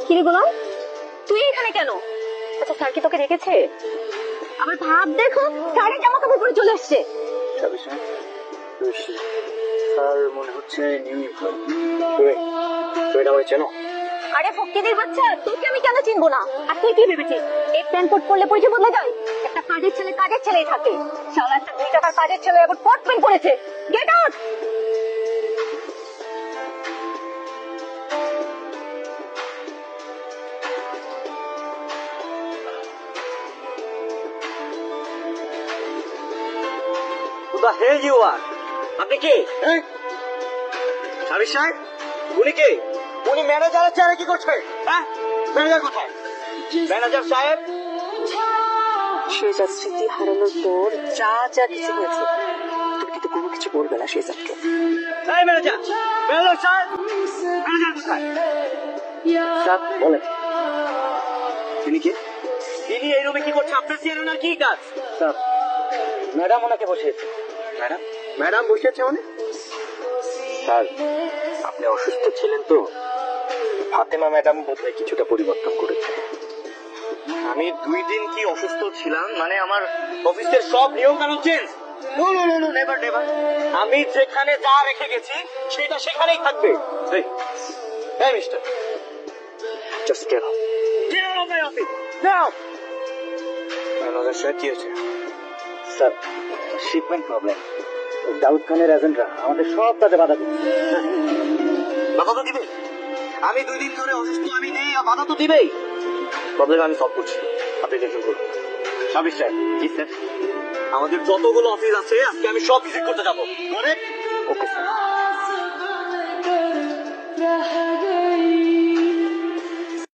কিরে গোলাম, তুই এখানে কেন? আচ্ছা, স্যার কি তোকে রেখেছে? আবার ভাব দেখো, স্যারের জামা কাপড় পরে চলে এসছে। স্যার মনে হচ্ছে নিউ ইমপ্লয়ি। তুমি এটা আমাকে চেনো? আরে ফকিরের বাচ্চা, তোকে আমি কেন চিনবো না? আর তুই কি ভেবেছিস এই প্যান্ট কোট পরলে পরিচয় বদলে যায়? একটা কাজের ছেলে কাজের ছেলেই থাকে। শালা একটা 2 টাকার কাজের ছেলে আবার কোট প্যান্ট পরেছে। Get out! Who the hell you are? আপনি কে? সাবির সাহেব, উনি কে? উনি ম্যানেজারের চেয়ারে কি করছে? হ্যাঁ, ম্যানেজার কোথায়? ম্যানেজার সাহেব, শেজাদ স্মৃতি হারানোর পর যা যা কিছু হয়েছে, তুমি কিন্তু কোনো কিছু বলবে না শেজাদকে। এই ম্যানেজার, ম্যানেজার সাহেব, ম্যানেজার কোথায়? স্যার বলেন, তিনি কে? তিনি এই রুমে কি করছে? আপনার চেয়ারে ওনার কি কাজ? স্যার, ম্যাডাম ওনাকে বসিয়েছে। ম্যাডাম? ম্যাডাম বসিয়েছে মানে? স্যার, আপনি অসুস্থ ছিলেন তো, ফাতেমা ম্যাডাম বোধহয় কিছুটা পরিবর্তন করেছে। আমি 2 দিন কি অসুস্থ ছিলাম মানে আমার অফিসের সব নিয়ম কানুন change? No no no no, never never. আমি যেখানে যা রেখে গেছি সেটা সেখানেই থাকবে। এই mister, just get out. Get out of my office now. Manager sir, কি হয়েছে? Sir, shipment problem. দাউদ খানের এজেন্টরা আমাদের সব কাজে বাধা দিচ্ছে। বাধা তো দিবে। আমি 2 দিন ধরে অসুস্থ, আমি নেই, বাধা তো দিবেই। প্রবলেম আমি সলভ করছি, আপনি টেনশন করুন। সাবির সাহেব, জি স্যার, আমাদের যতগুলো অফিস আছে আজকে আমি সব ভিজিট করতে যাবো। Okay sir.